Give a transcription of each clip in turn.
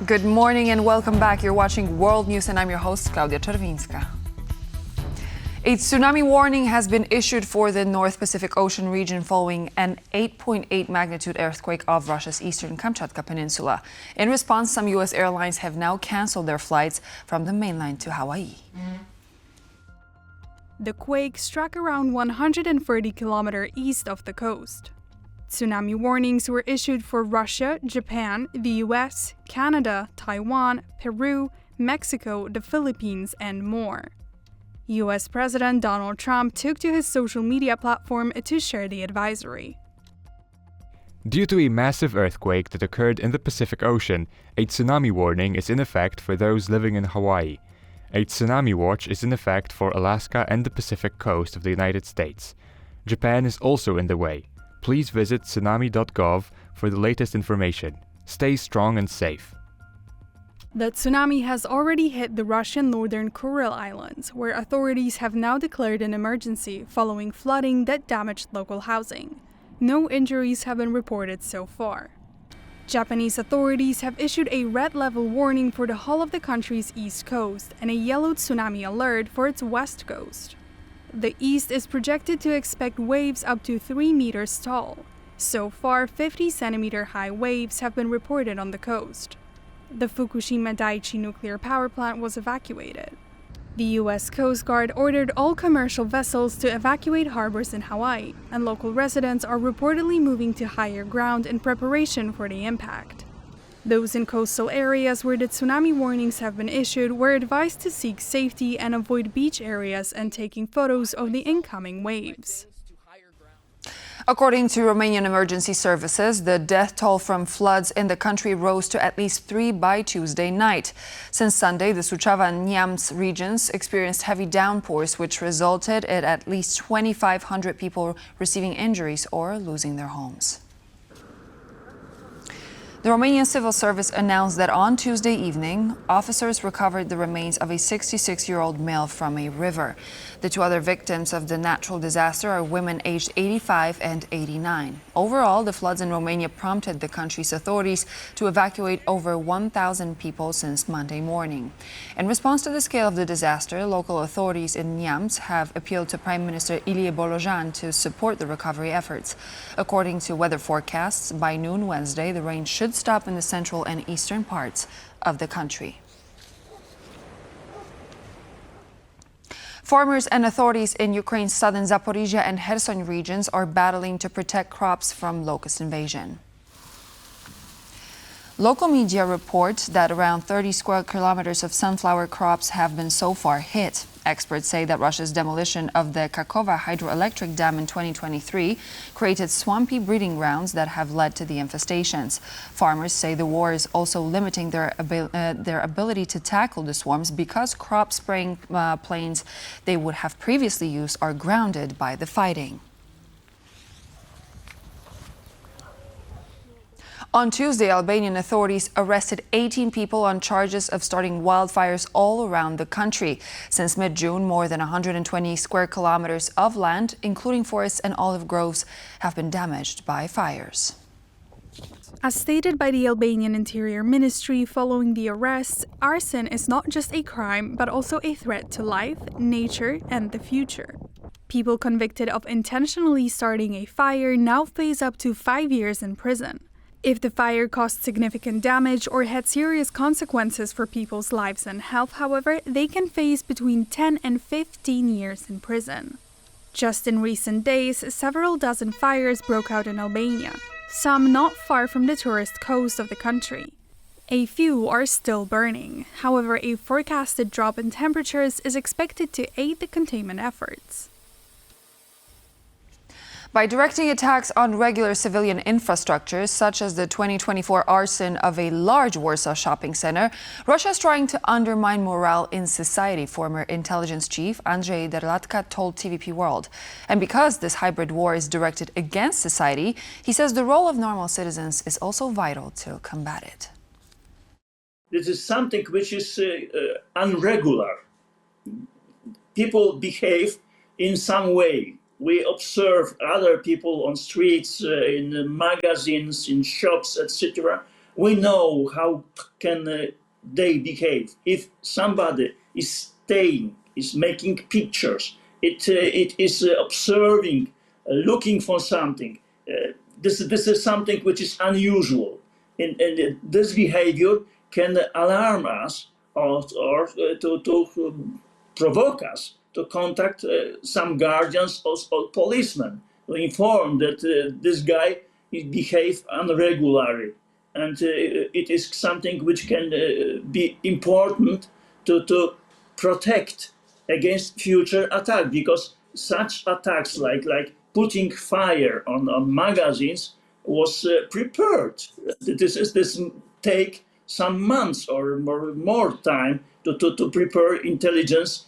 Good morning and welcome back. You're watching World News and I'm your host, Klaudia Czerwińska. A tsunami warning has been issued for the North Pacific Ocean region following an 8.8 magnitude earthquake off Russia's eastern Kamchatka Peninsula. In response, some U.S. airlines have now canceled their flights from the mainland to Hawaii. The quake struck around 130 kilometers east of the coast. Tsunami warnings were issued for Russia, Japan, the US, Canada, Taiwan, Peru, Mexico, the Philippines, and more. US President Donald Trump took to his social media platform to share the advisory. Due to a massive earthquake that occurred in the Pacific Ocean, a tsunami warning is in effect for those living in Hawaii. A tsunami watch is in effect for Alaska and the Pacific coast of the United States. Japan is also in the way. Please visit tsunami.gov for the latest information. Stay strong and safe. The tsunami has already hit the Russian northern Kuril Islands, where authorities have now declared an emergency following flooding that damaged local housing. No injuries have been reported so far. Japanese authorities have issued a red level warning for the whole of the country's east coast and a yellow tsunami alert for its west coast. The east is projected to expect waves up to 3 meters tall. So far, 50-centimeter high waves have been reported on the coast. The Fukushima Daiichi nuclear power plant was evacuated. The U.S. Coast Guard ordered all commercial vessels to evacuate harbors in Hawaii, and local residents are reportedly moving to higher ground in preparation for the impact. Those in coastal areas where the tsunami warnings have been issued were advised to seek safety and avoid beach areas and taking photos of the incoming waves. According to Romanian emergency services, the death toll from floods in the country rose to at least 3 by Tuesday night. Since Sunday, the Suceava and Neamț regions experienced heavy downpours, which resulted in at least 2,500 people receiving injuries or losing their homes. The Romanian Civil Service announced that on Tuesday evening, officers recovered the remains of a 66-year-old male from a river. The two other victims of the natural disaster are women aged 85 and 89. Overall, the floods in Romania prompted the country's authorities to evacuate over 1,000 people since Monday morning. In response to the scale of the disaster, local authorities in Neamț have appealed to Prime Minister Ilie Bolojan to support the recovery efforts. According to weather forecasts, by noon Wednesday, the rain should stop in the central and eastern parts of the country. Farmers and authorities in Ukraine's southern Zaporizhzhia and Kherson regions are battling to protect crops from locust invasion. Local media report that around 30 square kilometers of sunflower crops have been so far hit. Experts say that Russia's demolition of the Kakhovka hydroelectric dam in 2023 created swampy breeding grounds that have led to the infestations. Farmers say the war is also limiting their ability to tackle the swarms because crop spraying planes they would have previously used are grounded by the fighting. On Tuesday, Albanian authorities arrested 18 people on charges of starting wildfires all around the country. Since mid-June, more than 120 square kilometers of land, including forests and olive groves, have been damaged by fires. As stated by the Albanian Interior Ministry following the arrests, arson is not just a crime but also a threat to life, nature, and the future. People convicted of intentionally starting a fire now face up to 5 years in prison. If the fire caused significant damage or had serious consequences for people's lives and health, however, they can face between 10 and 15 years in prison. Just in recent days, several dozen fires broke out in Albania, some not far from the tourist coast of the country. A few are still burning. However, a forecasted drop in temperatures is expected to aid the containment efforts. By directing attacks on regular civilian infrastructures, such as the 2024 arson of a large Warsaw shopping center, Russia is trying to undermine morale in society, former intelligence chief Andrzej Derlatka told TVP World. And because this hybrid war is directed against society, he says the role of normal citizens is also vital to combat it. This is something which is unregular. People behave in some way. We observe other people on streets, in magazines, in shops, etc., we know how can they behave. If somebody is staying, is making pictures, it is observing, looking for something. This is something which is unusual, and this behavior can alarm us or to provoke us to contact some guardians or policemen to inform that this guy behaves irregularly, and it is something which can be important to protect against future attack, because such attacks like putting fire on magazines was prepared. This take some months or more time to prepare intelligence.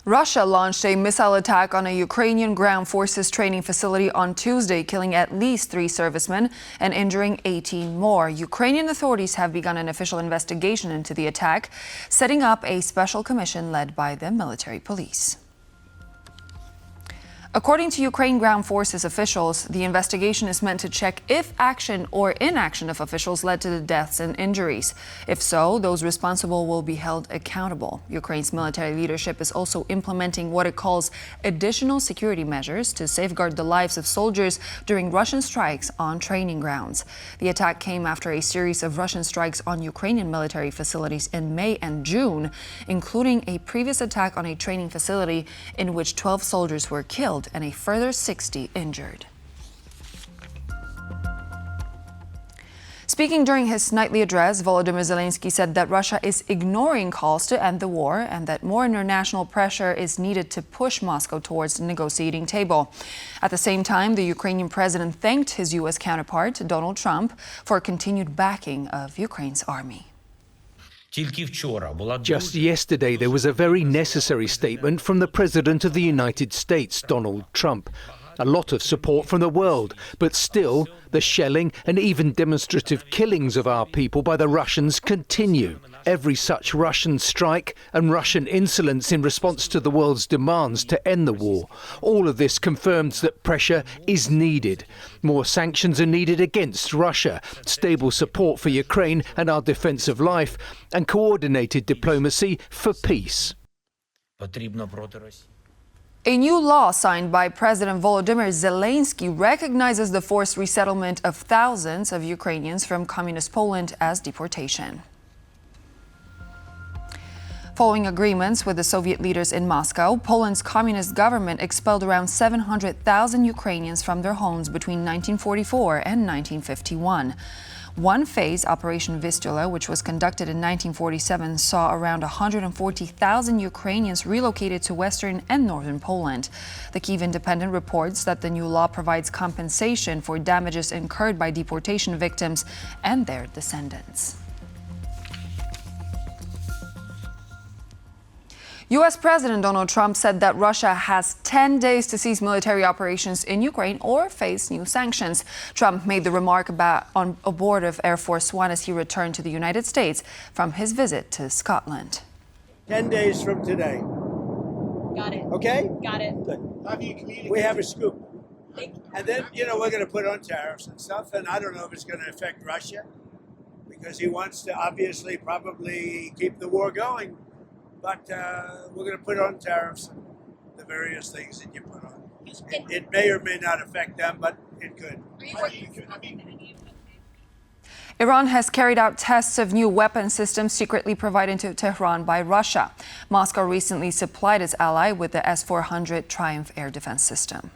Russia launched a missile attack on a Ukrainian ground forces training facility on Tuesday, killing at least 3 servicemen and injuring 18 more. Ukrainian authorities have begun an official investigation into the attack, setting up a special commission led by the military police. According to Ukraine ground forces officials, the investigation is meant to check if action or inaction of officials led to the deaths and injuries. If so, those responsible will be held accountable. Ukraine's military leadership is also implementing what it calls additional security measures to safeguard the lives of soldiers during Russian strikes on training grounds. The attack came after a series of Russian strikes on Ukrainian military facilities in May and June, including a previous attack on a training facility in which 12 soldiers were killed and a further 60 injured. Speaking during his nightly address, Volodymyr Zelensky said that Russia is ignoring calls to end the war and that more international pressure is needed to push Moscow towards the negotiating table. At the same time, the Ukrainian president thanked his U.S. counterpart, Donald Trump, for continued backing of Ukraine's army. Just yesterday, there was a very necessary statement from the President of the United States, Donald Trump. A lot of support from the world, but still, the shelling and even demonstrative killings of our people by the Russians continue. Every such Russian strike and Russian insolence in response to the world's demands to end the war, all of this confirms that pressure is needed. More sanctions are needed against Russia, stable support for Ukraine and our defence of life, and coordinated diplomacy for peace. A new law signed by President Volodymyr Zelensky recognizes the forced resettlement of thousands of Ukrainians from communist Poland as deportation. Following agreements with the Soviet leaders in Moscow, Poland's communist government expelled around 700,000 Ukrainians from their homes between 1944 and 1951. One phase, Operation Vistula, which was conducted in 1947, saw around 140,000 Ukrainians relocated to western and northern Poland. The Kyiv Independent reports that the new law provides compensation for damages incurred by deportation victims and their descendants. U.S. President Donald Trump said that Russia has 10 days to cease military operations in Ukraine or face new sanctions. Trump made the remark aboard of Air Force One as he returned to the United States from his visit to Scotland. 10 days from today. Got it. Okay? Got it. Good. We have a scoop. And then, we're going to put on tariffs and stuff, and I don't know if it's going to affect Russia, because he wants to obviously probably keep the war going. But we're going to put on tariffs and the various things that you put on. It may or may not affect them, but it could. Iran has carried out tests of new weapon systems secretly provided to Tehran by Russia. Moscow recently supplied its ally with the S-400 Triumph air defense system.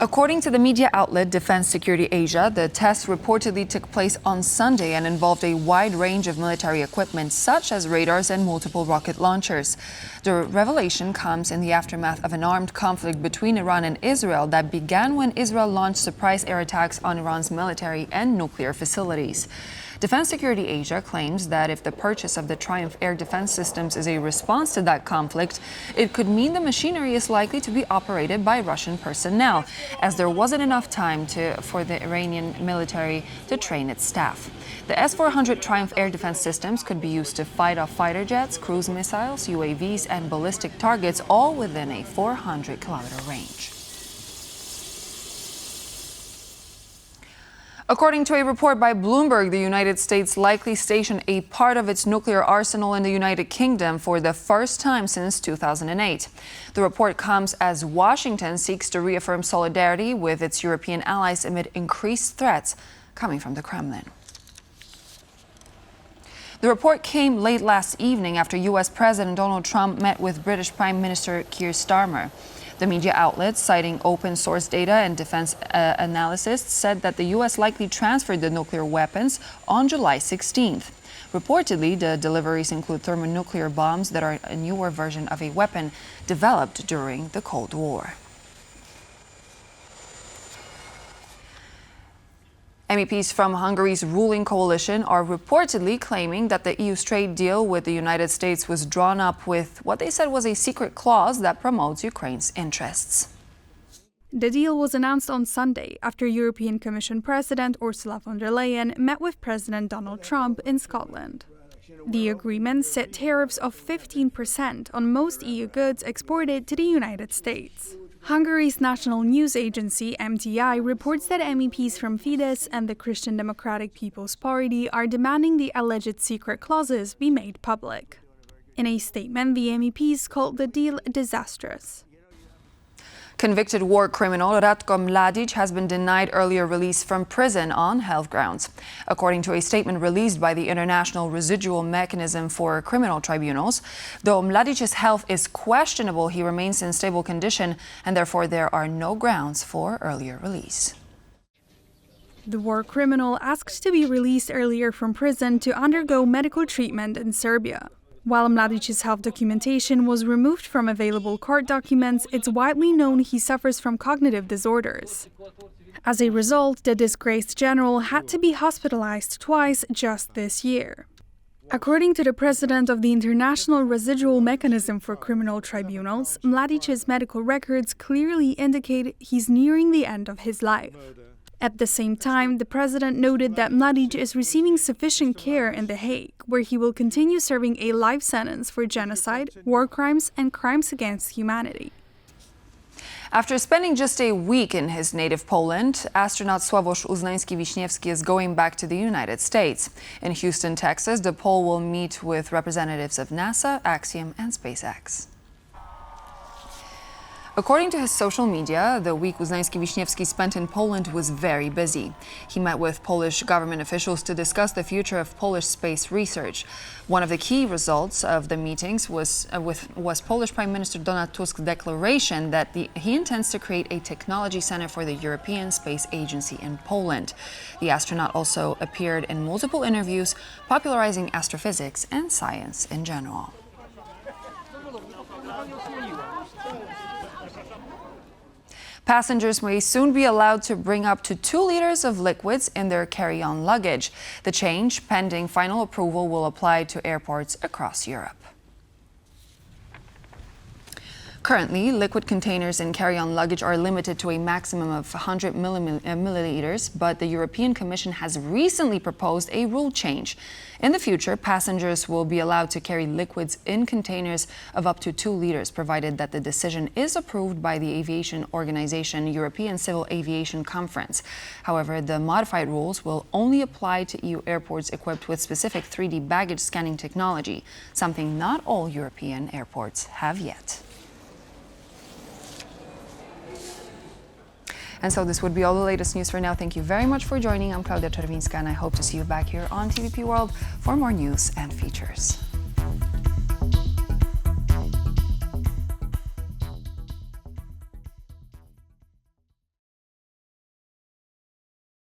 According to the media outlet Defense Security Asia, the test reportedly took place on Sunday and involved a wide range of military equipment, such as radars and multiple rocket launchers. The revelation comes in the aftermath of an armed conflict between Iran and Israel that began when Israel launched surprise air attacks on Iran's military and nuclear facilities. Defense Security Asia claims that if the purchase of the Triumph air defense systems is a response to that conflict, it could mean the machinery is likely to be operated by Russian personnel, as there wasn't enough time for the Iranian military to train its staff. The S-400 Triumph air defense systems could be used to fight off fighter jets, cruise missiles, UAVs, and ballistic targets, all within a 400-kilometer range. According to a report by Bloomberg, the United States likely stationed a part of its nuclear arsenal in the United Kingdom for the first time since 2008. The report comes as Washington seeks to reaffirm solidarity with its European allies amid increased threats coming from the Kremlin. The report came late last evening after U.S. President Donald Trump met with British Prime Minister Keir Starmer. The media outlets, citing open source data and defense analysts, said that the U.S. likely transferred the nuclear weapons on July 16th. Reportedly, the deliveries include thermonuclear bombs that are a newer version of a weapon developed during the Cold War. MEPs from Hungary's ruling coalition are reportedly claiming that the EU's trade deal with the United States was drawn up with what they said was a secret clause that promotes Ukraine's interests. The deal was announced on Sunday after European Commission President Ursula von der Leyen met with President Donald Trump in Scotland. The agreement set tariffs of 15% on most EU goods exported to the United States. Hungary's national news agency, MTI, reports that MEPs from Fidesz and the Christian Democratic People's Party are demanding the alleged secret clauses be made public. In a statement, the MEPs called the deal disastrous. Convicted war criminal Ratko Mladic has been denied earlier release from prison on health grounds. According to a statement released by the International Residual Mechanism for Criminal Tribunals, though Mladic's health is questionable, he remains in stable condition and therefore there are no grounds for earlier release. The war criminal asked to be released earlier from prison to undergo medical treatment in Serbia. While Mladic's health documentation was removed from available court documents, it's widely known he suffers from cognitive disorders. As a result, the disgraced general had to be hospitalized twice just this year. According to the president of the International Residual Mechanism for Criminal Tribunals, Mladic's medical records clearly indicate he's nearing the end of his life. At the same time, the president noted that Mladic is receiving sufficient care in The Hague, where he will continue serving a life sentence for genocide, war crimes, and crimes against humanity. After spending just a week in his native Poland, astronaut Sławosz Uznański-Wiśniewski is going back to the United States. In Houston, Texas, the Pole will meet with representatives of NASA, Axiom, and SpaceX. According to his social media, the week Uznański-Wiśniewski spent in Poland was very busy. He met with Polish government officials to discuss the future of Polish space research. One of the key results of the meetings was Polish Prime Minister Donald Tusk's declaration that he intends to create a technology center for the European Space Agency in Poland. The astronaut also appeared in multiple interviews, popularizing astrophysics and science in general. Passengers may soon be allowed to bring up to 2 liters of liquids in their carry-on luggage. The change, pending final approval, will apply to airports across Europe. Currently, liquid containers in carry-on luggage are limited to a maximum of 100 milliliters, but the European Commission has recently proposed a rule change. In the future, passengers will be allowed to carry liquids in containers of up to 2 liters, provided that the decision is approved by the aviation organization European Civil Aviation Conference. However, the modified rules will only apply to EU airports equipped with specific 3D baggage scanning technology, something not all European airports have yet. And so this would be all the latest news for now. Thank you very much for joining. I'm Klaudia Czerwińska, and I hope to see you back here on TVP World for more news and features.